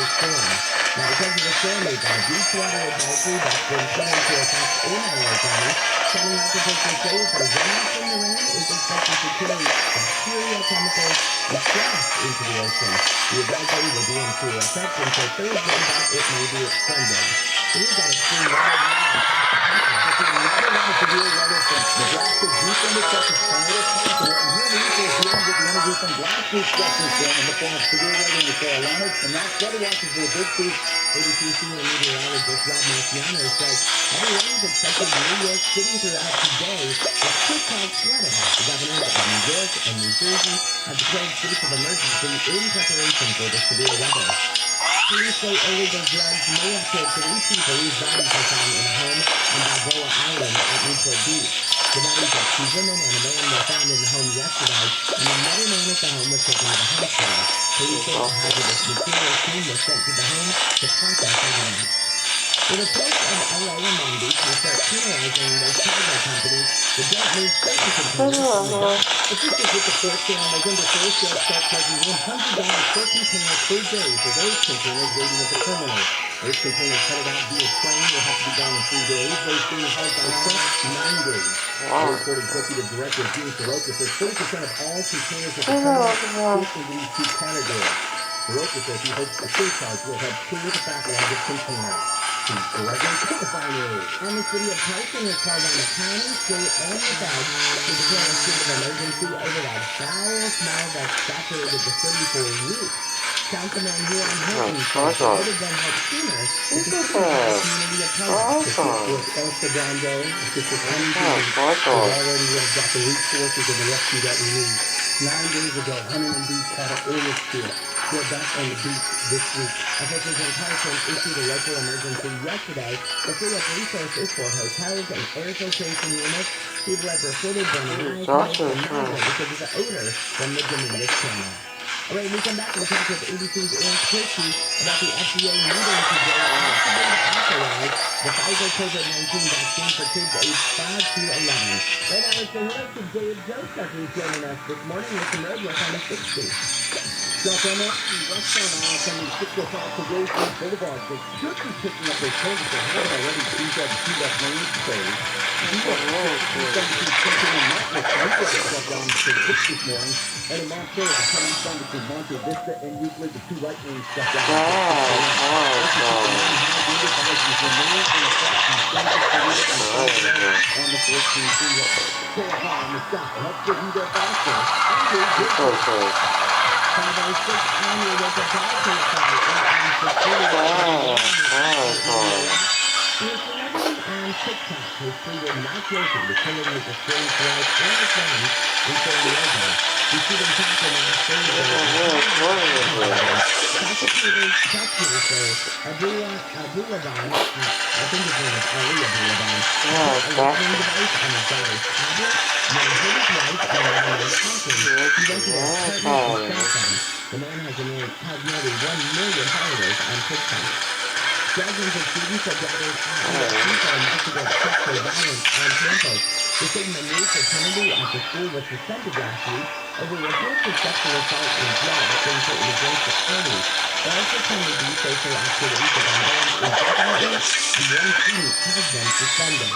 severe storm. Now, because of the storm, we've got a deep water advisory that's been put into effect in LA County. Sending out the picture shows that runoff from the rain is expected to carry bacteria, chemicals, and trash into the ocean. The advisory will be into effect until Thursday, but it may be extended. So we've got extreme weather. Severe weather from Nebraska deep into Texas, Canada, possible. And here we are dealing with the energy from last week's Western storm in the form of severe weather in the Carolinas. And that's weather watches for a big peak. ABC senior meteorologist Rob Marciano says heavy rains expected in New York City throughout today, which could cause flooding. The governors of New York and New Jersey have declared states of emergency in preparation for the severe weather. Police say illegal drugs may have killed 3 people whose bodies were found in a home on Balboa Island at Newport Beach. The bodies of 2 women and a man were found in the home yesterday, and another man at the home was taken to the hospital. Police say a hazardous materials team was sent to the home to process evidence. The reports of LA and Long Beach will start penalizing those cargo companies that don't move certain containers from the dock. Officials with the port say on November 1st they'll start charging $100 per container per day for those containers waiting at the terminal. Those containers headed out via train will have to be gone in 3 days. Those being hauled by truck, 9 days. Airport Executive Director Gene Soroka says 30% of all containers at the terminal fit into these 2 categories. Soroka says he hopes the surcharge will help clear the backlog of containers. And the city of Carson has called on the county, state, and the feds to declare a state of emergency over that foul smell that's saturated the city for weeks. Councilman Huron Hilton says it would have been helped sooner if the city had a community of color. With El Segundo, Official Energy has already got the resources and the rescue that we need. 9 days ago, Huntington Beach had an oil spill. We're back on the beach this week. Officials in Carson issued a local emergency yesterday to free up resources for hotels and air filtration units. People have reported burning eyes, nose, and nausea because of the odor from the Dominguez Channel. All right, we come back and talk with ABC's Aaron Christie about the FDA meeting today possibly to authorize the Pfizer COVID-19 vaccine for kids aged 5 to 11. Right now, let's say hello to Dave Joseph, who's joining us this morning with some road work on the 60. South westbound from the 605 to Rosewood Boulevard. They should be picking up their service. They haven't already beat up 2 left lanes today. We got something in Montrose. We got stuff down to 6 this morning. And in Montreal, the turn eastbound between Monte Vista and Euclid, the 2 right lanes shut down. On the 14 freeway. KFI on the stop. Let's get you there faster. 506 annual local powertrain site The celebrity on TikTok has tweeted not guilty to killing with a strange wife and his son in San Diego. The shooting happened on Thursday. Prosecutors say Abulaban, I think his name is Ali Abulaban, put a listening device on his daughter's tablet, then hit his wife and while they were talking, he went to his partner's cell phone. The man has nearly 1 million followers on TikTok. Dozens of students have gathered at the FIFA Mexico sexual violence on campus. The statement news fraternity at the school was suspended last week over reports of sexual assault and drugs being put against the party. All fraternity social activities have been banned indefinitely, and 1 student has been suspended.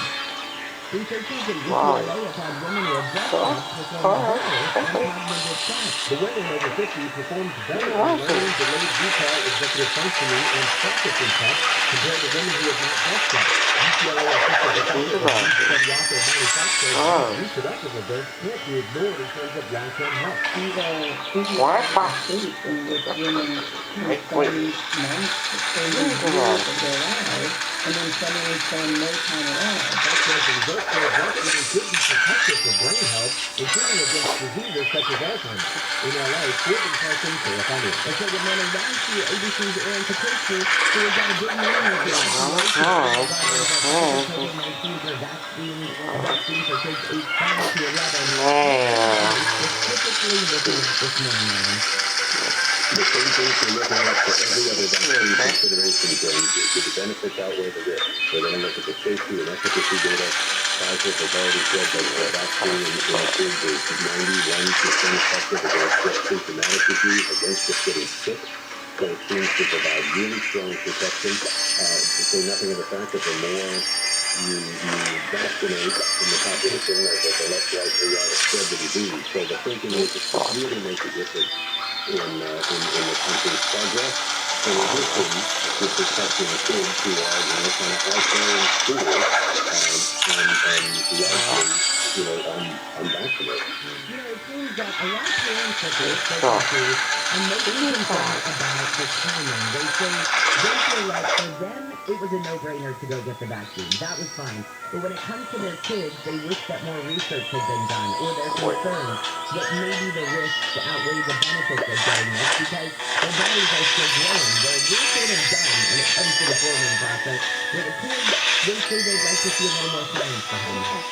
Researchers at UCLA have had women who have breast cancer perform better on cognitive tests. The women over 50 performed better on learning, delayed detail, executive functioning, and processing tests compared to women who have not tested. UCLA officials have found that study author Molly Fox says reproductive events can't be ignored in terms of long-term health. These are states in which women have studied months, years of their lives, and then suddenly spend no time at all. That's why the result shows that women could be protected for brain health, including against diseases such as Alzheimer's. In LA, Corbin Carson, KFI News. And so good morning back to ABC's Aaron Christie, who has got a good morning with you. COVID-19 for vaccine for kids aged 5 to 11. Specifically looking at this morning, the same things we're looking at for every other vaccine consideration do the benefits outweigh the risk. We're going to look at the safety and efficacy data. Pfizer has already said that the vaccine in the kids is 91% effective against just symptomatic disease, against just getting sick. so it seems to provide really strong protection. To say nothing of the fact that the more you vaccinate in the population, the less likely you are to spread the disease. So the thinking is it really makes a difference in the country's progress. In addition to protecting kids who are, kind of out there in school and largely, unvaccinated. It seems that a lot of parents that they're spoken to are mostly concerned about the timing. They say they feel like for them it was a no-brainer to go get the vaccine. That was fine. But when it comes to their kids, they wish that more research had been done, or they're concerned that maybe the risks outweigh the benefits of getting this because their bodies are still growing. Where we're sort of done when it comes to the forming process. For the kids, they say they'd like to see a little more science behind it.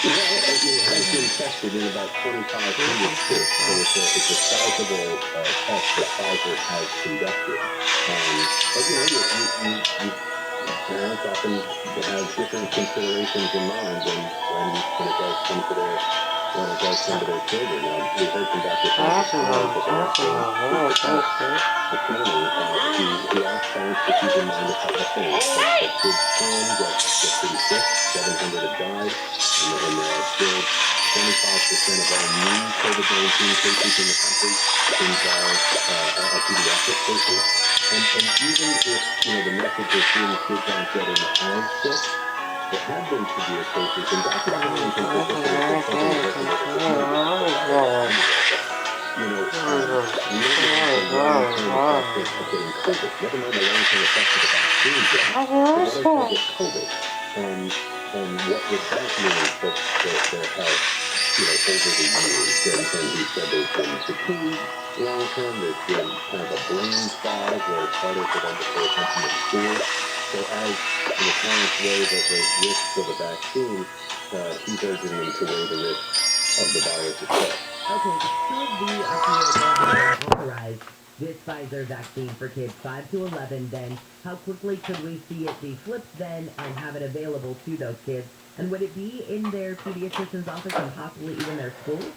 Well, it has been tested in about 2,500 kids, so it's a sizable test that Pfizer has conducted. But parents often have different considerations in mind when it does come to their children. We heard from Dr. Francis this morning. He asked parents to keep in mind a couple of things. That kids can get pretty sick. 700 have died. And there are still 25% of all new COVID-19 cases in the country involve pediatric patients. And even if, the message is being kids aren't getting as sick, there have been severe cases, and Dr. Harrier in never mind the long-term effects of the vaccine, but what is COVID? And what would that mean for their health, over the years? And he said there's been fatigue long-term, there's been kind of a brain fog where it's harder for them to pay attention in school. So as the parents weigh the risks of the vaccine, he's urging them to weigh the risks of the virus itself. Okay, should the FDA go ahead and authorize this Pfizer vaccine for kids 5 to 11, then how quickly could we see it be flipped then and have it available to those kids? And would it be in their pediatrician's office and possibly even their schools?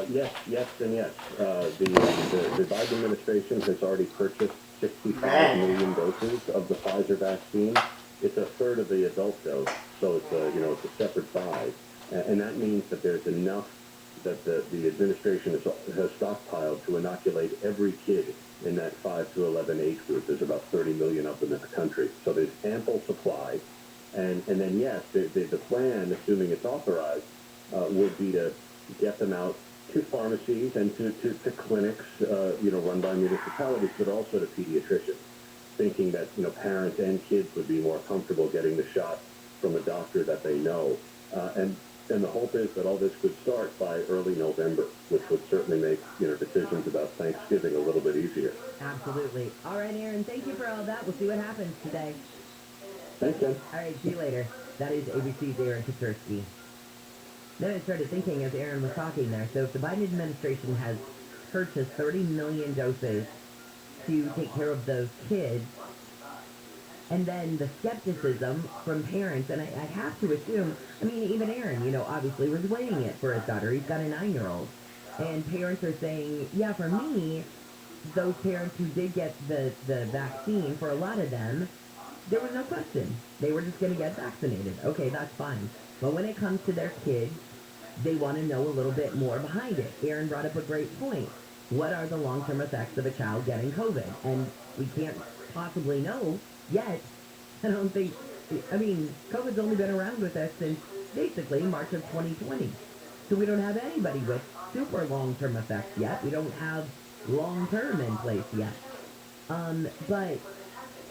Yes, and yes. The Biden administration has already purchased 65 million doses of the Pfizer vaccine. It's a third of the adult dose, so it's a separate buy, and that means that there's enough that the administration has stockpiled to inoculate every kid in that 5 to 11 age group. There's about 30 million of them in the country, so there's ample supply. And then yes, the plan, assuming it's authorized, would be to get them out to pharmacies and to clinics, run by municipalities, but also to pediatricians, thinking that parents and kids would be more comfortable getting the shot from a doctor that they know. And the hope is that all this could start by early November, which would certainly make decisions about Thanksgiving a little bit easier. Absolutely. All right, Aaron, thank you for all that. We'll see what happens today. Thanks, Ken. All right, see you later. That is ABC's Aaron Katursky. Then I started thinking as Aaron was talking there, so if the Biden administration has purchased 30 million doses to take care of those kids, and then the skepticism from parents, and I have to assume, even Aaron, obviously was weighing it for his daughter. He's got a 9-year-old. And parents are saying, yeah, for me, those parents who did get the vaccine, for a lot of them, there was no question. They were just going to get vaccinated. Okay, that's fine. But when it comes to their kids, they want to know a little bit more behind it. Aaron brought up a great point. What are the long-term effects of a child getting COVID? And we can't possibly know yet. I don't think, COVID's only been around with us since basically March of 2020. So we don't have anybody with super long-term effects yet. We don't have long-term in place yet. But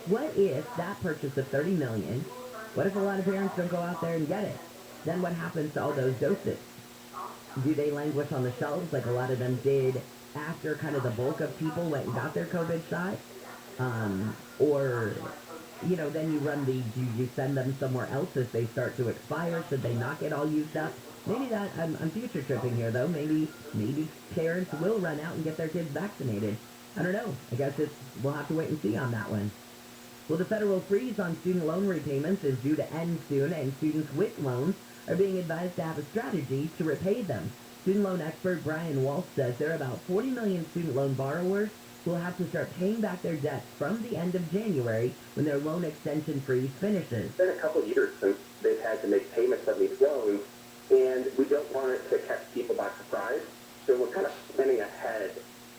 what if that purchase of 30 million, what if a lot of parents don't go out there and get it? Then what happens to all those doses? Do they languish on the shelves like a lot of them did after kind of the bulk of people went and got their COVID shot? Or, then you run do you send them somewhere else as they start to expire? Should they not get all used up? Maybe that, I'm future tripping here though. Maybe parents will run out and get their kids vaccinated. I don't know. I guess we'll have to wait and see on that one. Well, the federal freeze on student loan repayments is due to end soon, and students with loans are being advised to have a strategy to repay them. Student loan expert Brian Walsh says there are about 40 million student loan borrowers who will have to start paying back their debts from the end of January when their loan extension freeze finishes. It's been a couple of years since they've had to make payments on these loans, and we don't want it to catch people by surprise. So we're kind of planning ahead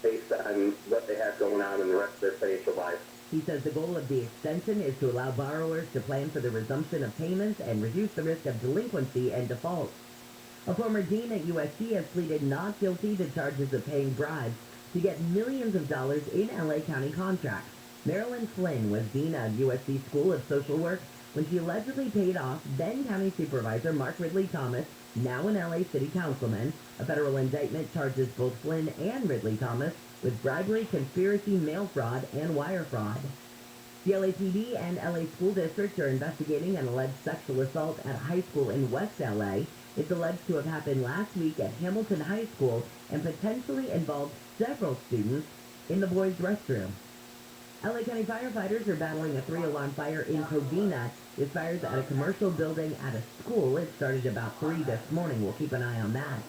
based on what they have going on in the rest of their financial life. He says the goal of the extension is to allow borrowers to plan for the resumption of payments and reduce the risk of delinquency and default. A former dean at USC has pleaded not guilty to charges of paying bribes to get millions of dollars in LA County contracts. Marilyn Flynn was dean of USC School of Social Work when she allegedly paid off then County Supervisor Mark Ridley Thomas, now an LA City Councilman. A federal indictment charges both Flynn and Ridley Thomas with bribery, conspiracy, mail fraud, and wire fraud. The LAPD and LA School District are investigating an alleged sexual assault at a high school in West LA. It's alleged to have happened last week at Hamilton High School and potentially involved several students in the boys' restroom. LA County firefighters are battling a 3-alarm fire in Covina. This fire's at a commercial building at a school. It started about 3 this morning. We'll keep an eye on that.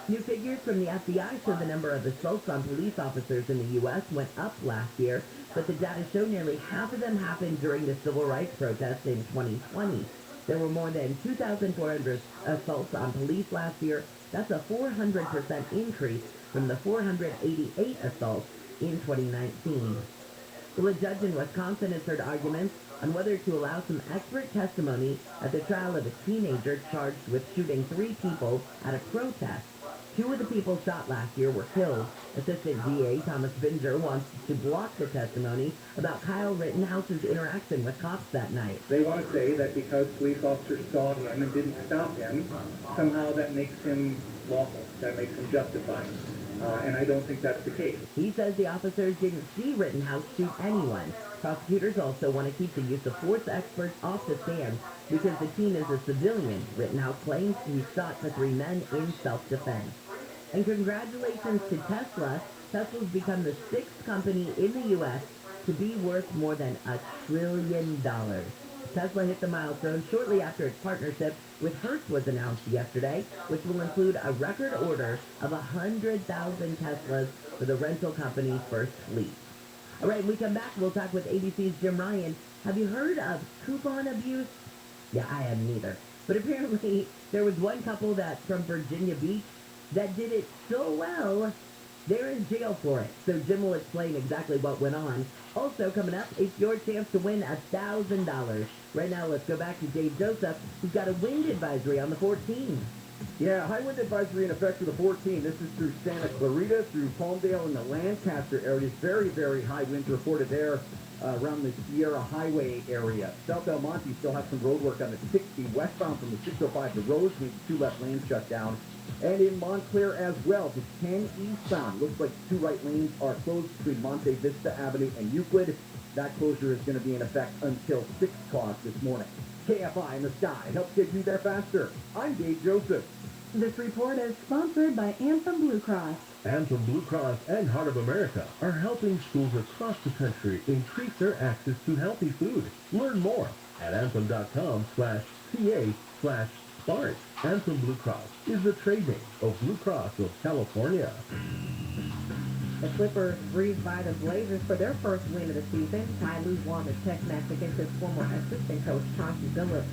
New figures from the FBI show the number of assaults on police officers in the U.S. went up last year, but the data show nearly half of them happened during the civil rights protests in 2020. There were more than 2,400 assaults on police last year. That's a 400% increase from the 488 assaults in 2019. Well, a judge in Wisconsin has heard arguments on whether to allow some expert testimony at the trial of a teenager charged with shooting 3 people at a protest. 2 of the people shot last year were killed. Assistant DA Thomas Binger wants to block the testimony about Kyle Rittenhouse's interaction with cops that night. They want to say that because police officers saw him and didn't stop him, somehow that makes him lawful, that makes him justified. And I don't think that's the case. He says the officers didn't see Rittenhouse shoot anyone. Prosecutors also want to keep the use of force experts off the stand because the teen is a civilian. Rittenhouse claims he shot the 3 men in self-defense. And congratulations to Tesla. Tesla's become the 6th company in the U.S. to be worth more than $1 trillion. Tesla hit the milestone shortly after its partnership with Hertz was announced yesterday, which will include a record order of 100,000 Teslas for the rental company's first fleet. All right, when we come back, we'll talk with ABC's Jim Ryan. Have you heard of coupon abuse? Yeah, I have neither. But apparently, there was one couple that from Virginia Beach that did it so well, they're in jail for it. So Jim will explain exactly what went on. Also coming up, it's your chance to win $1,000. Right now, let's go back to Dave Joseph, who's got a wind advisory on the 14. Yeah, high wind advisory in effect for the 14. This is through Santa Clarita, through Palmdale and the Lancaster areas. Very, very high winds reported there around the Sierra Highway area. South El Monte still has some road work on the 60 westbound from the 605 to Rose, means 2 left lanes shut down. And in Montclair as well, the 10 eastbound. Looks like 2 right lanes are closed between Monte Vista Avenue and Euclid. That closure is going to be in effect until 6 o'clock this morning. KFI in the sky helps get you there faster. I'm Dave Joseph. This report is sponsored by Anthem Blue Cross. Anthem Blue Cross and Heart of America are helping schools across the country increase their access to healthy food. Learn more at anthem.com/ca/SPART. Anthem Blue Cross is the trade name of Blue Cross of California. The Clippers breezed by the Blazers for their first win of the season. Ty Lue won the test match against his former assistant coach, Chauncey Billups.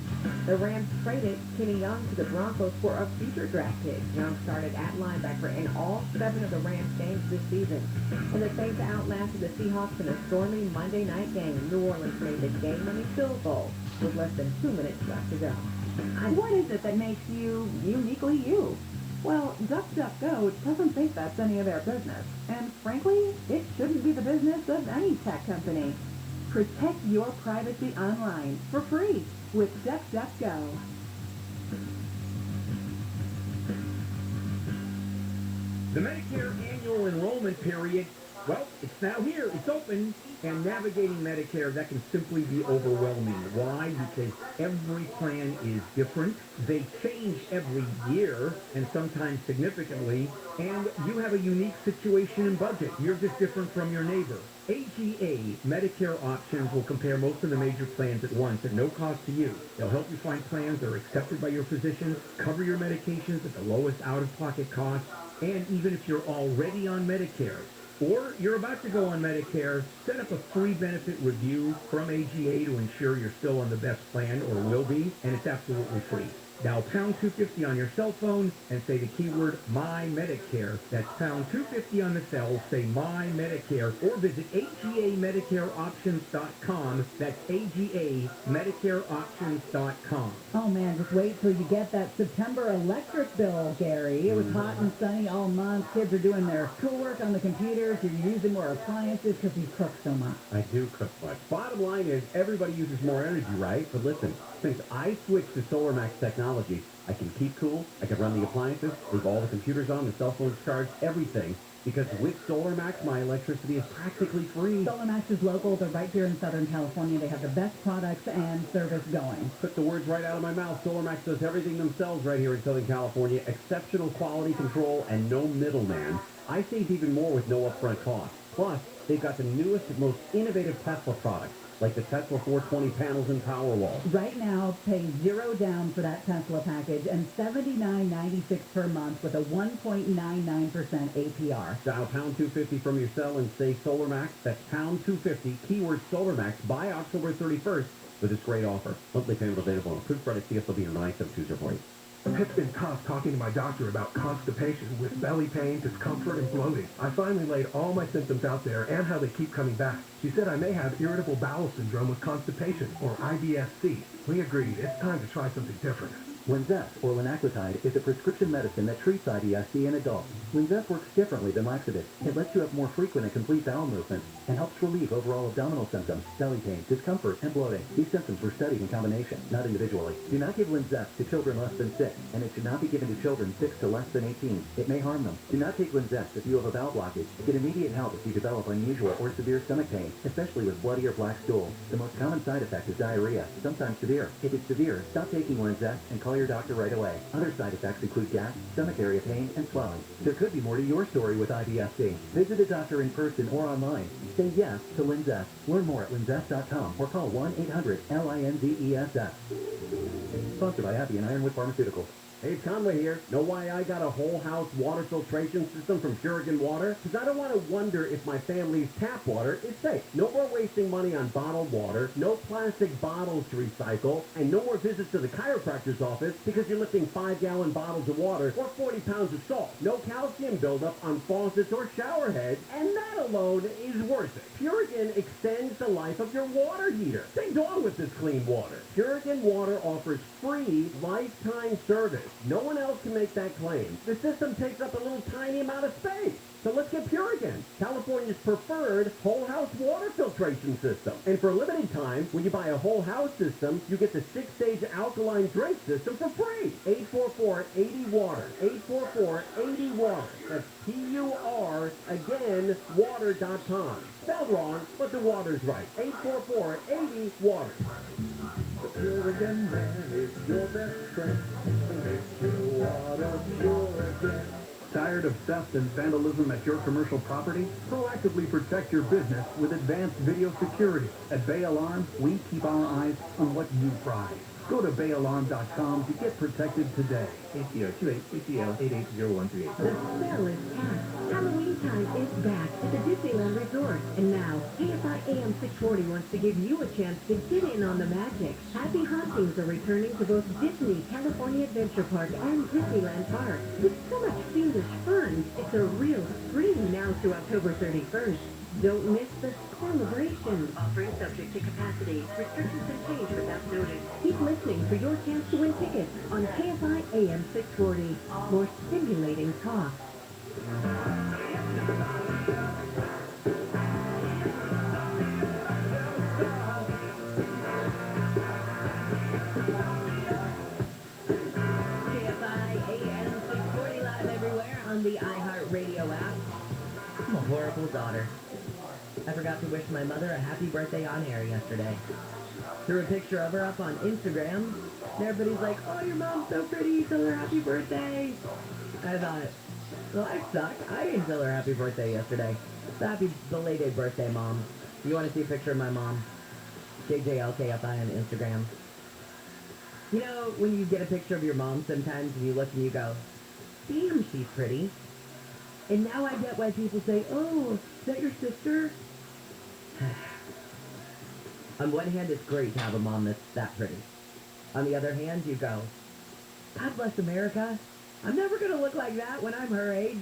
The Rams traded Kenny Young to the Broncos for a future draft pick. Young started at linebacker in all 7 of the Rams games this season. And the Saints outlasted the Seahawks in a stormy Monday night game. New Orleans made the game-winning field goal with less than 2 minutes left to go. What is it that makes you uniquely you? Well, DuckDuckGo doesn't think that's any of their business. And frankly, it shouldn't be the business of any tech company. Protect your privacy online for free with DuckDuckGo. The Medicare annual enrollment period Well, it's now here. It's open. And navigating Medicare, that can simply be overwhelming. Why? Because every plan is different. They change every year, and sometimes significantly. And you have a unique situation and budget. You're just different from your neighbor. AGA Medicare Options will compare most of the major plans at once at no cost to you. They'll help you find plans that are accepted by your physicians, cover your medications at the lowest out-of-pocket cost, and even if you're already on Medicare, or you're about to go on Medicare, set up a free benefit review from AGA to ensure you're still on the best plan or will be, and it's absolutely free. Dial pound 250 on your cell phone and say the keyword My Medicare. That's pound 250 on the cell, say My Medicare, or visit AGAMedicareOptions.com. That's AGAMedicareOptions.com. Oh man, just wait till you get that September electric bill, Gary. It was hot and sunny all month. Kids are doing their schoolwork on the computers. You're using more appliances because you cook so much. I do cook much. Bottom line is, everybody uses more energy, right? But listen, since I switched to SolarMax technology, I can keep cool, I can run the appliances, leave all the computers on, the cell phones charged, everything. Because with SolarMax, my electricity is practically free. SolarMax is local. They're right here in Southern California. They have the best products and service going. Took the words right out of my mouth. SolarMax does everything themselves right here in Southern California. Exceptional quality control and no middleman. I save even more with no upfront cost. Plus, they've got the newest and most innovative Tesla products, like the Tesla 420 panels and Powerwall. Right now, pay $0 down for that Tesla package and $79.96 per month with a 1.99% APR. Dial pound 250 from your cell and say SolarMax. That's pound 250, keyword SolarMax, by October 31st for this great offer. Monthly payment available on approved credit. CSLB and 9720 for you. It's been tough talking to my doctor about constipation with belly pain, discomfort, and bloating. I finally laid all my symptoms out there and how they keep coming back. She said I may have irritable bowel syndrome with constipation, or IBS-C. We agreed it's time to try something different. Linzess, or linaclotide, is a prescription medicine that treats IBS-C in adults. Linzess works differently than laxatives. It lets you have more frequent and complete bowel movements and helps relieve overall abdominal symptoms, belly pain, discomfort, and bloating. These symptoms were studied in combination, not individually. Do not give Linzess to children less than 6, and it should not be given to children 6 to less than 18. It may harm them. Do not take Linzess if you have a bowel blockage. Get immediate help if you develop unusual or severe stomach pain, especially with bloody or black stool. The most common side effect is diarrhea, sometimes severe. If it's severe, stop taking Linzess and call your doctor right away. Other side effects include gas, stomach area pain, and swelling. There could be more to your story with IBS-C. Visit a doctor in person or online. Say yes to Linzess. Learn more at linzess.com or call 1-800-LINZESS. Sponsored by Abbey and Ironwood Pharmaceuticals. Hey, Conway here. Know why I got a whole house water filtration system from Purigan Water? Because I don't want to wonder if my family's tap water is safe. No more wasting money on bottled water, no plastic bottles to recycle, and no more visits to the chiropractor's office because you're lifting 5-gallon bottles of water or 40 pounds of salt. No calcium buildup on faucets or shower heads, and that alone is worth it. Purigan extends the life of your water heater. Stay on with this clean water. Purigan Water offers free lifetime service. No one else can make that claim. The system takes up a little tiny amount of space. So let's get Purigan, California's preferred whole house water filtration system. And for a limited time, when you buy a whole house system, you get the 6-stage alkaline drink system for free. 844-80-WATER. 844-80-WATER. That's P-U-R, again, water.com. Spelled wrong, but the water's right. 844-80-WATER. The Purigan man is your best friend. Makes your water pure again. Tired of theft and vandalism at your commercial property? Proactively protect your business with advanced video security. At Bay Alarm, we keep our eyes on what you prize. Go to bayalarm.com to get protected today. ACO 28CCL 880138. The spell is past. Halloween time is back at the Disneyland Resort. And now, KFI Am 640 wants to give you a chance to get in on the magic. Happy Hauntings are returning to both Disney California Adventure Park and Disneyland Park. With so much fiendish fun, it's a real spree now through October 31st. Don't miss the celebration. Offering subject to capacity. Restrictions can change without notice. Keep listening for your chance to win tickets on KFI AM 640. More stimulating talk. KFI AM 640 live everywhere on the iHeartRadio app. I'm a horrible daughter. I forgot to wish my mother a happy birthday on air yesterday. Threw a picture of her up on Instagram, and everybody's like, oh, your mom's so pretty, tell her happy birthday. I thought, well, I suck. I didn't tell her happy birthday yesterday. Happy belated birthday, Mom. You want to see a picture of my mom? JJLKFI on Instagram. You know, when you get a picture of your mom sometimes and you look and you go, damn, she's pretty. And now I get why people say, oh, is that your sister? On one hand, it's great to have a mom that's that pretty. On the other hand, you go, God bless America. I'm never going to look like that when I'm her age.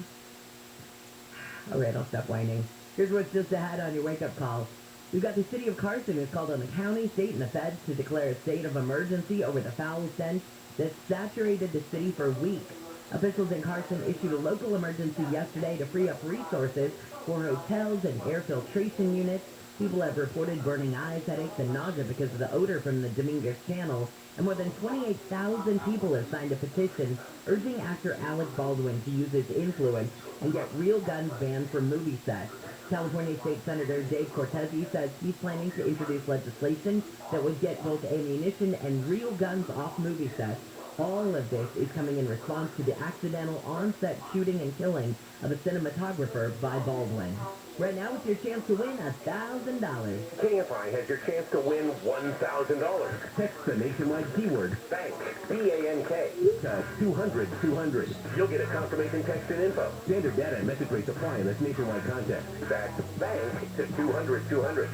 All right, I'll stop whining. Here's what's just ahead on your wake-up call. We've got the city of Carson has called on the county, state, and the feds to declare a state of emergency over the foul stench that saturated the city for weeks. Officials in Carson issued a local emergency yesterday to free up resources for hotels and air filtration units. People have reported burning eyes, headaches, and nausea because of the odor from the Dominguez Channel, and more than 28,000 people have signed a petition urging actor Alec Baldwin to use his influence and get real guns banned from movie sets. California State Senator Dave Cortese says he's planning to introduce legislation that would get both ammunition and real guns off movie sets. All of this is coming in response to the accidental on-set shooting and killing of a cinematographer by Baldwin. Right now, it's your chance to win $1,000. KFI has your chance to win $1,000. Text the nationwide keyword Bank, B-A-N-K, to 200-200. You'll get a confirmation text and info. Standard data and message rates apply in this nationwide contest. That's bank to 200-200.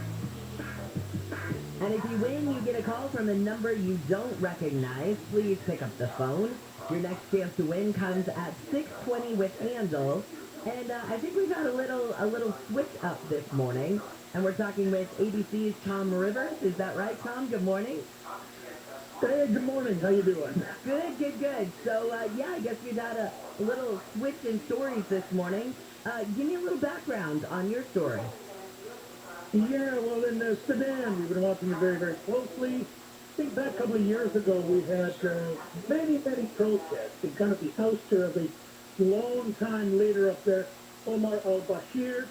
And if you win, you get a call from a number you don't recognize. Please pick up the phone. Your next chance to win comes at 6:20 with Handle. And I think we got a little switch up this morning. And we're talking with ABC's Tom Rivers. Is that right, Tom? Good morning. Hey, good morning. How you doing? Good, good, good. So, yeah, I guess we got a little switch in stories this morning. Give me a little background on your story. Yeah, well, in the sedan, we've been watching it very, very closely. I think back a couple of years ago, we had many, many protests in kind of the ouster of a long-time leader up there, Omar al-Bashir,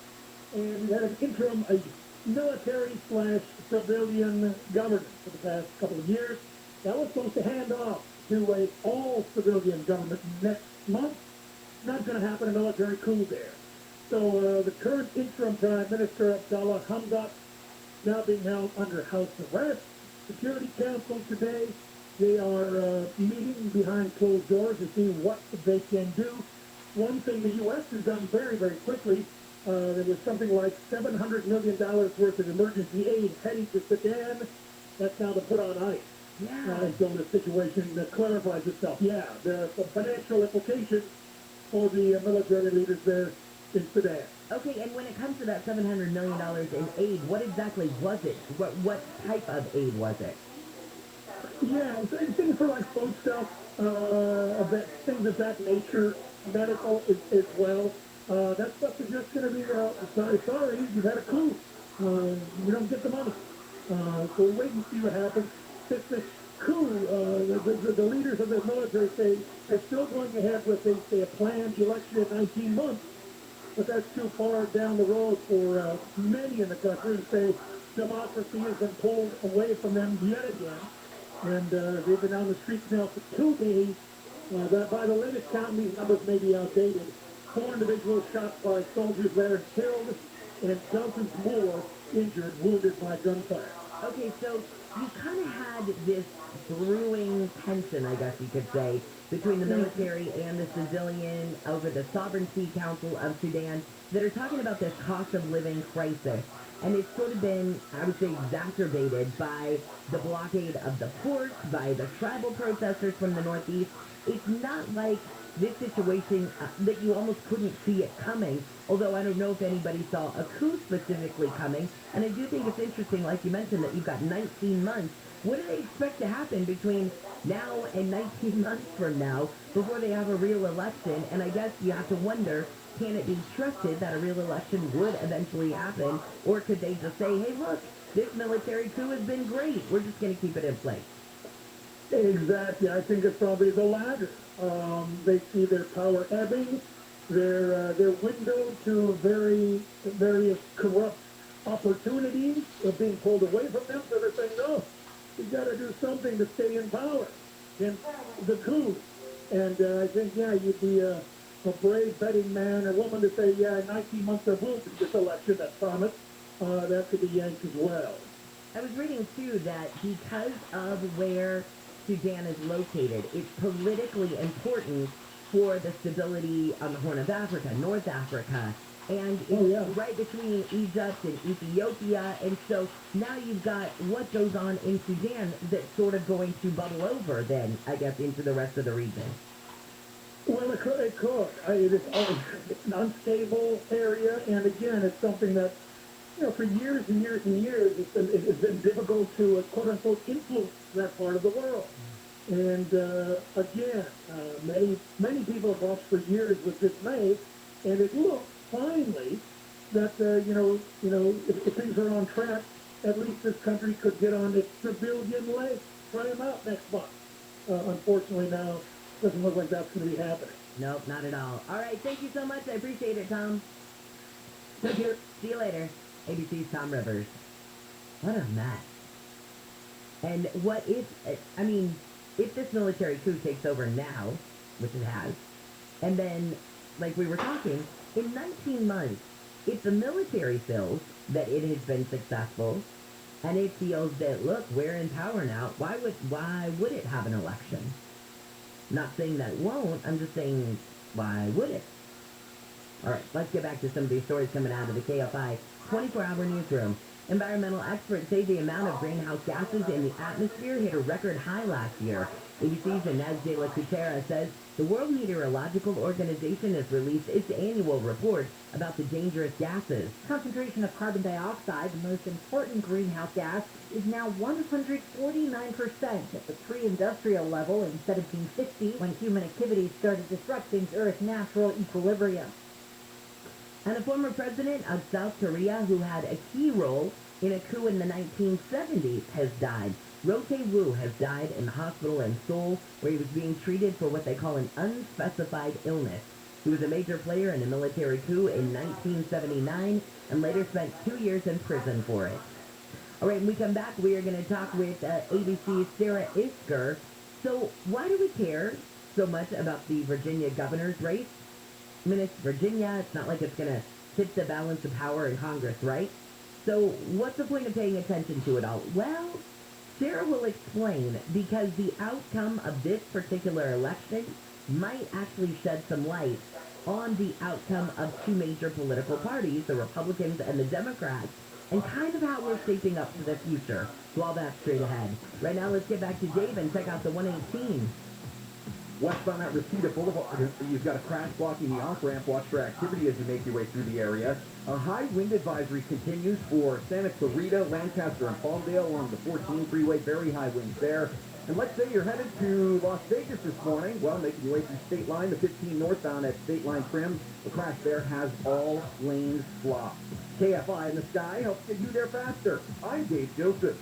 and we had an interim, a military/civilian government for the past couple of years. That was supposed to hand off to a all-civilian government next month. Not going to happen. A military coup there. So the current interim Prime Minister, Abdallah Hamdok, now being held under house arrest. Security Council today, they are meeting behind closed doors to see what they can do. One thing the U.S. has done very, very quickly, there was something like $700 million worth of emergency aid heading to Sudan. That's now to put on ice. Yeah. Until the situation clarifies itself. Yeah, there are some financial implications for the military leaders there in Sudan. Okay, and when it comes to that $700 million in aid, what exactly was it? What type of aid was it? Yeah, things for like food stuff, things of that nature, medical as well. That stuff is just going to be, sorry, you've had a coup. You don't get the money. So we'll wait and see what happens. This coup, the leaders of the military say they're still going ahead with a planned election in 19 months. But that's too far down the road for many in the country who say democracy has been pulled away from them yet again. And they've been on the streets now for 2 days. That by the latest count, these numbers may be outdated. 4 individuals shot by soldiers there killed, and dozens more injured, wounded by gunfire. Okay, so you kind of had this brewing tension, I guess you could say, between the military and the civilian over the Sovereignty Council of Sudan that are talking about this cost of living crisis. And it's sort of been, I would say, exacerbated by the blockade of the ports, by the tribal protesters from the Northeast. It's not like this situation that you almost couldn't see it coming, although I don't know if anybody saw a coup specifically coming. And I do think it's interesting, like you mentioned, that you've got 19 months. What do they expect to happen between now and 19 months from now before they have a real election? And I guess you have to wonder, can it be trusted that a real election would eventually happen? Or could they just say, hey, look, this military coup has been great. We're just going to keep it in place. Exactly. I think it's probably the latter. They see their power ebbing. Their window to various corrupt opportunities are being pulled away from them, so they're saying, no, we've got to do something to stay in power. And the coup. And I think, yeah, you'd be a brave betting man or woman to say, yeah, 19 months of will be this election that promised. That could be yanked as well. I was reading, too, that because of where Sudan is located, it's politically important for the stability on the Horn of Africa, North Africa, and it's right between Egypt and Ethiopia, and so now you've got what goes on in Sudan that's sort of going to bubble over then, I guess, into the rest of the region. Well, it could. It's an unstable area, and again, it's something that, for years and years and years, it's been difficult to, quote-unquote, influence that part of the world. And, again, many people have watched for years with dismay, and it looks, finally, that, if things are on track, at least this country could get on its civilian legs, try them out next month. Unfortunately, now, doesn't look like that's going to be happening. Nope, not at all. All right, thank you so much. I appreciate it, Tom. Take care. See you later. ABC's Tom Rivers. What a mess. And what if, if this military coup takes over now, which it has, and then, like we were talking, in 19 months, if the military feels that it has been successful, and it feels that, look, we're in power now, why would it have an election? Not saying that it won't, I'm just saying, why would it? All right, let's get back to some of these stories coming out of the KFI 24-hour newsroom. Environmental experts say the amount of greenhouse gases in the atmosphere hit a record high last year. ABC's Inez de la Cuchera says the World Meteorological Organization has released its annual report about the dangerous gases. Concentration of carbon dioxide, the most important greenhouse gas, is now 149% at the pre-industrial level in 1750, when human activities started disrupting Earth's natural equilibrium. And a former president of South Korea who had a key role in a coup in the 1970s has died. Roh Tae-woo has died in the hospital in Seoul, where he was being treated for what they call an unspecified illness. He was a major player in a military coup in 1979 and later spent 2 years in prison for it. All right, when we come back, we are going to talk with ABC's Sarah Isker. So why do we care so much about the Virginia governor's race? I mean, it's Virginia. It's not like it's going to tip the balance of power in Congress, right? So what's the point of paying attention to it all? Well, Sarah will explain, because the outcome of this particular election might actually shed some light on the outcome of two major political parties, the Republicans and the Democrats, and kind of how we're shaping up for the future. So all that straight ahead. Right now, let's get back to Dave and check out the 118. Westbound at Reseda Boulevard, you've got a crash blocking the off-ramp. Watch for activity as you make your way through the area. A high wind advisory continues for Santa Clarita, Lancaster, and Palmdale along the 14 freeway. Very high winds there. And let's say you're headed to Las Vegas this morning. Well, making your way through State Line, the 15 northbound at State Line trim. The crash there has all lanes blocked. KFI in the sky helps get you there faster. I'm Dave Joseph.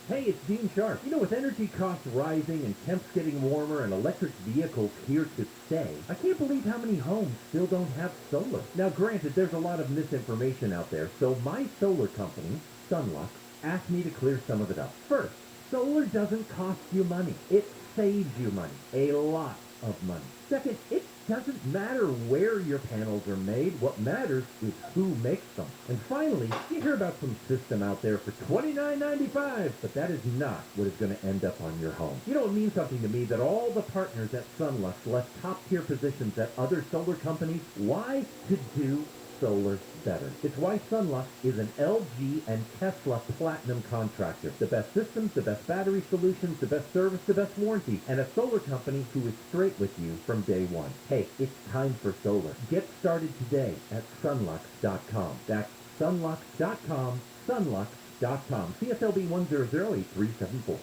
Hey, it's Dean Sharp. You know, with energy costs rising and temps getting warmer and electric vehicles here to stay, I can't believe how many homes still don't have solar. Now, granted, there's a lot of misinformation out there, so my solar company, Sunlux, asked me to clear some of it up. First, solar doesn't cost you money. It saves you money. A lot of money. Second, it doesn't matter where your panels are made. What matters is who makes them. And finally, you hear about some system out there for $29.95, but that is not what is going to end up on your home. You know, it means something to me that all the partners at Sunlux left top-tier positions at other solar companies. Why? To do solar better. It's why Sunlux is an LG and Tesla Platinum contractor. The best systems, the best battery solutions, the best service, the best warranty, and a solar company who is straight with you from day one. Hey, it's time for solar. Get started today at sunlux.com. That's sunlux.com, sunlux.com. CSLB 1008374.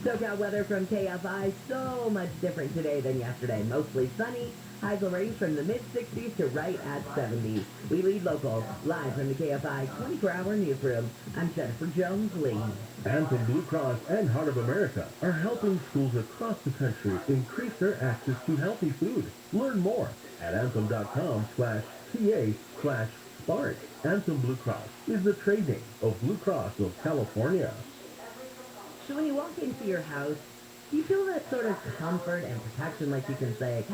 SoCal weather from KFI, so much different today than yesterday. Mostly sunny. Highs will range from the mid-60s to right at 70s. We lead local, live from the KFI 24-hour newsroom. I'm Jennifer Jones-Lee. Anthem Blue Cross and Heart of America are helping schools across the country increase their access to healthy food. Learn more at anthem.com/ca/schools. spark. Anthem Blue Cross is the trade name of Blue Cross of California. So when you walk into your house, do you feel that sort of comfort and protection, like you can say,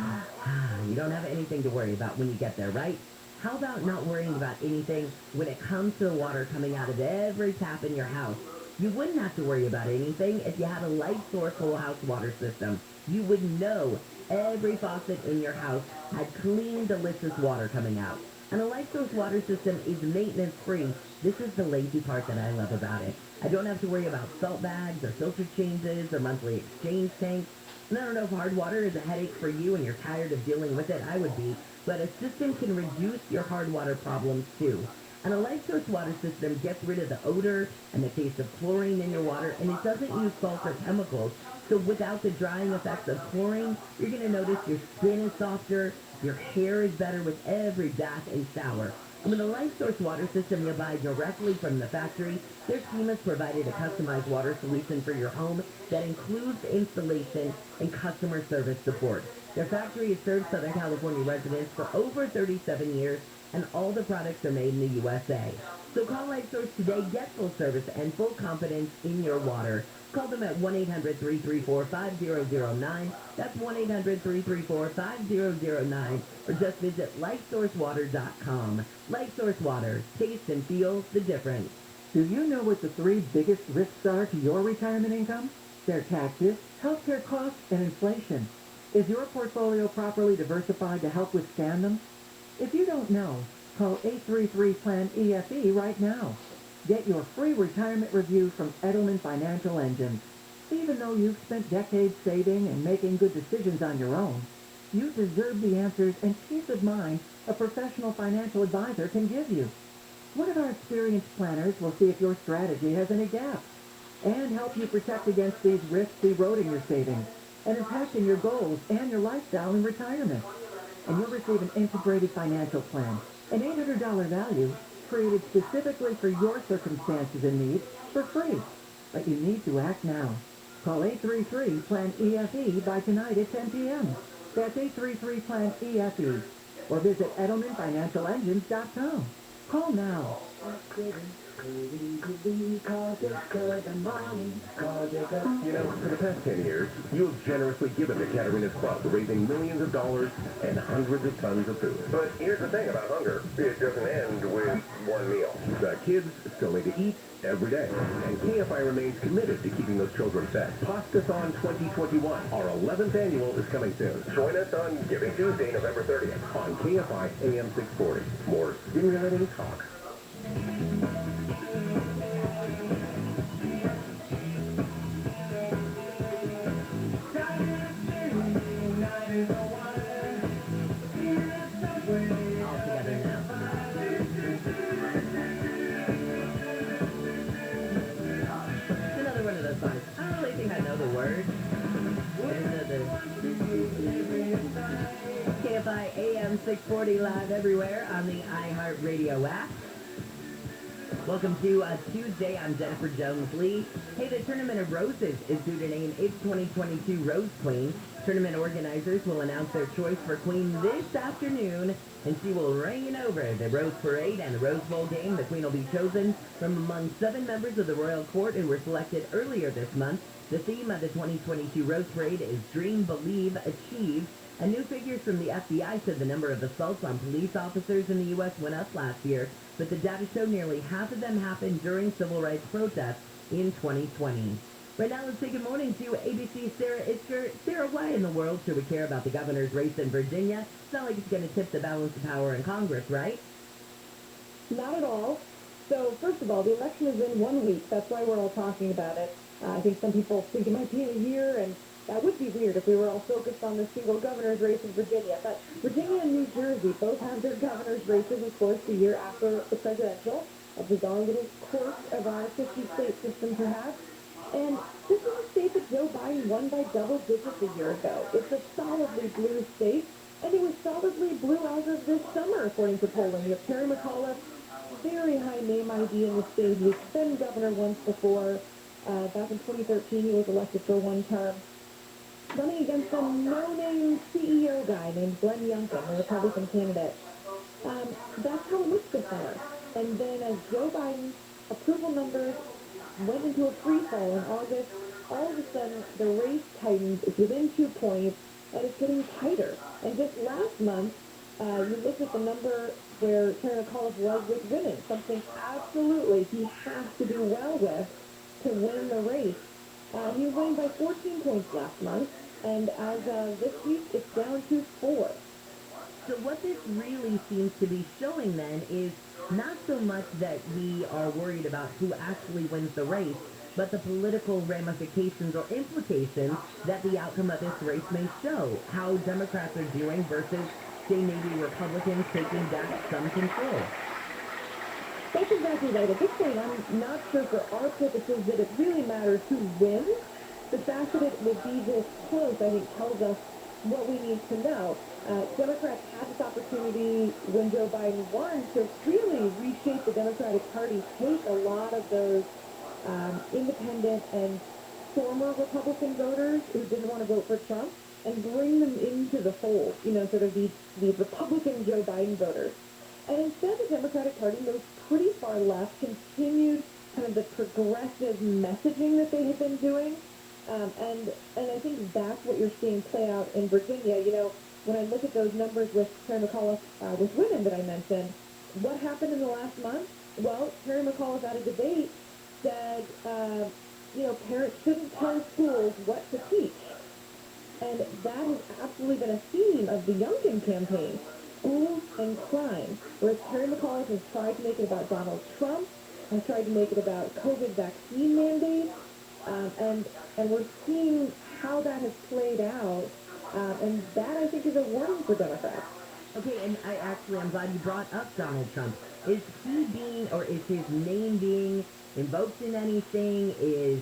you don't have anything to worry about when you get there, right? How about not worrying about anything when it comes to the water coming out of every tap in your house? You wouldn't have to worry about anything if you had a light source whole house water system. You would know every faucet in your house had clean, delicious water coming out. And a light source water system is maintenance free. This is the lazy part that I love about it. I don't have to worry about salt bags or filter changes or monthly exchange tanks. And I don't know if hard water is a headache for you and you're tired of dealing with it. I would be. But a system can reduce your hard water problems too. And a light source water system gets rid of the odor and the taste of chlorine in your water, and it doesn't use salts or chemicals. So without the drying effects of chlorine, you're going to notice your skin is softer, your hair is better with every bath and shower. And with a light source water system you buy directly from the factory, their team has provided a customized water solution for your home that includes installation and customer service support. Their factory has served Southern California residents for over 37 years, and all the products are made in the USA. So call Light Source today, get full service and full confidence in your water. Call them at 1-800-334-5009. That's 1-800-334-5009. Or just visit lightsourcewater.com. Light Source Water. Taste and feel the difference. Do you know what the 3 biggest risks are to your retirement income? They're taxes, healthcare costs, and inflation. Is your portfolio properly diversified to help withstand them? If you don't know, call 833-PLAN-EFE right now. Get your free retirement review from Edelman Financial Engine. Even though you've spent decades saving and making good decisions on your own, you deserve the answers and peace of mind a professional financial advisor can give you. One of our experienced planners will see if your strategy has any gaps and help you protect against these risks eroding your savings and impacting your goals and your lifestyle in retirement. And you'll receive an integrated financial plan, an $800 value created specifically for your circumstances and needs for free. But you need to act now. Call 833-PLAN-EFE by tonight at 10 p.m. That's 833-PLAN-EFE. Or visit EdelmanFinancialEngines.com. Call now. You know, for the past 10 years, you have generously given to Katerina's Club, raising millions of dollars and hundreds of tons of food. But here's the thing about hunger. It doesn't end with one meal. The kids still need to eat every day, and KFI remains committed to keeping those children fed. Pastathon 2021, our 11th annual, is coming soon. Join us on Giving Tuesday, November 30th. On KFI AM 640. More stimulating talk. KFI AM 640 live everywhere on the iHeartRadio app. Welcome to Tuesday. I'm Jennifer Jones-Lee. Hey, the Tournament of Roses is due to name its 2022 Rose Queen. Tournament organizers will announce their choice for Queen this afternoon, and she will reign over the Rose Parade and the Rose Bowl game. The Queen will be chosen from among 7 members of the Royal Court who were selected earlier this month. The theme of the 2022 Rose Parade is Dream, Believe, Achieve. And new figures from the FBI said the number of assaults on police officers in the U.S. went up last year, but the data showed nearly half of them happened during civil rights protests in 2020. Right now, let's say good morning to ABC's Sarah Isker. Sarah, why in the world should we care about the governor's race in Virginia? It's not like it's going to tip the balance of power in Congress, right? Not at all. So, first of all, the election is in 1 week. That's why we're all talking about it. I think some people think it might be in a year, and that would be weird if we were all focused on the single governor's race in Virginia. But Virginia and New Jersey both have their governor's races, of course, the year after the presidential. A bizarre little quirk of our 50-state system, perhaps. And this is a state that Joe Biden won by double digits a year ago. It's a solidly blue state, and it was solidly blue as of this summer, according to polling. You have Terry McAuliffe, very high name ID in the state. He's been governor once before. Back in 2013, he was elected for 1 term. Running against a no-name CEO guy named Glenn Youngkin, the Republican candidate. That's how it looks this summer. And then as Joe Biden's approval numbers went into a free fall in August, all of a sudden the race tightens. It's within 2 points, and it's getting tighter. And just last month, you look at the number where Terry McAuliffe was with women, something absolutely he has to do well with to win the race. He was winning by 14 points last month, and as of this week, it's down to 4. So what this really seems to be showing then is not so much that we are worried about who actually wins the race, but the political ramifications or implications that the outcome of this race may show, how Democrats are doing versus, say, maybe Republicans taking back some control. That's exactly right. At this point, I'm not sure for our purposes that it really matters who wins. The fact that it would be this close, I think, tells us what we need to know. Democrats had this opportunity when Joe Biden won to really reshape the Democratic Party, take a lot of those independent and former Republican voters who didn't want to vote for Trump and bring them into the fold, sort of these Republican Joe Biden voters. And instead, the Democratic Party moved pretty far left, continued kind of the progressive messaging that they had been doing. And I think that's what you're seeing play out in Virginia. When I look at those numbers with Terry McAuliffe with women that I mentioned, what happened in the last month? Well, Terry McAuliffe at a debate said, parents shouldn't tell schools what to teach. And that has absolutely been a theme of the Youngkin campaign, schools and crime, whereas Terry McAuliffe has tried to make it about Donald Trump, has tried to make it about COVID vaccine mandates, and we're seeing how that has played out, and that, I think, is a warning for Democrats. Okay, and I'm glad you brought up Donald Trump. Is he being, or is his name being invoked in anything? Is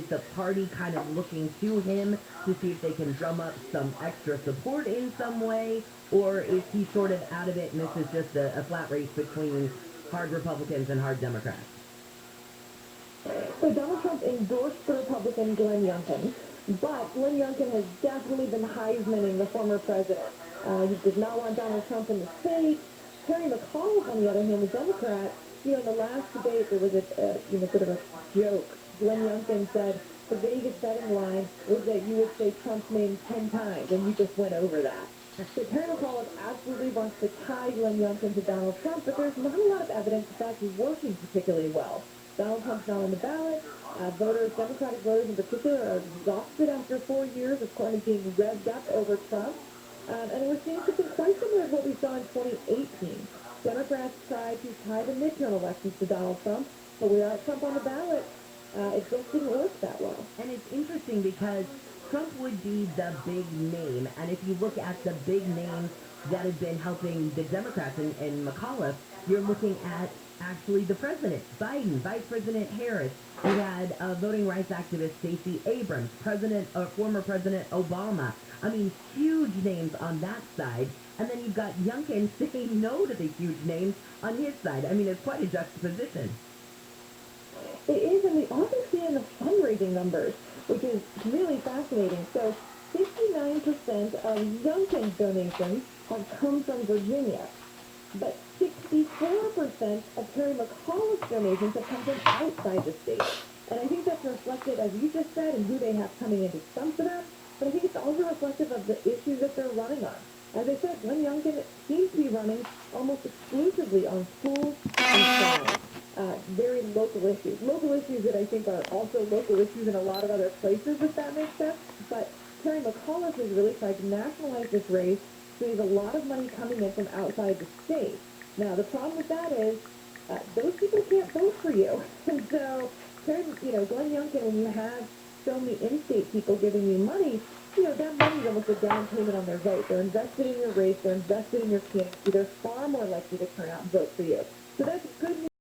the party kind of looking to him to see if they can drum up some extra support in some way? Or is he sort of out of it and this is just a flat race between hard Republicans and hard Democrats? So Donald Trump endorsed the Republican Glenn Youngkin, but Glenn Youngkin has definitely been Heismaning the former president. He did not want Donald Trump in the state. Terry McAuliffe, on the other hand, the Democrat, in the last debate, there was a sort of a joke. Glenn Youngkin said the Vegas betting line was that you would say Trump's name 10 times, and you just went over that. So Terry McAuliffe absolutely wants to tie Glenn Youngkin to Donald Trump, but there's not a lot of evidence that that's working particularly well. Donald Trump's not on the ballot. Democratic voters in particular, are exhausted after 4 years of kind of being revved up over Trump. And we're seeing something quite similar to what we saw in 2018. Democrats tried to tie the midterm elections to Donald Trump, but without Trump on the ballot, it just didn't work that well. And it's interesting because Trump would be the big name, and if you look at the big names that have been helping the Democrats and McAuliffe, you're looking at actually the president, Biden, Vice President Harris. We had voting rights activist Stacey Abrams, former President Obama. I mean, huge names on that side. And then you've got Youngkin saying no to the huge names on his side. I mean, it's quite a juxtaposition. It is, and we often see it in the fundraising numbers, which is really fascinating. So 59% of Youngkin's donations have come from Virginia, but 64% of Terry McAuliffe's donations have come from outside the state. And I think that's reflected, as you just said, in who they have coming in to sponsor that, but I think it's also reflective of the issues that they're running on. As I said, Glenn Youngkin seems to be running almost exclusively on schools and crime. Very local issues. Local issues that I think are also local issues in a lot of other places, if that makes sense. But Terry McAuliffe has really tried to nationalize this race, so he has a lot of money coming in from outside the state. Now, the problem with that is those people can't vote for you. And so, Glenn Youngkin, when you have so many in-state people giving you money, that money is almost a down payment on their vote. They're invested in your race. They're invested in your candidacy. They're far more likely to turn out and vote for you. So that's good news.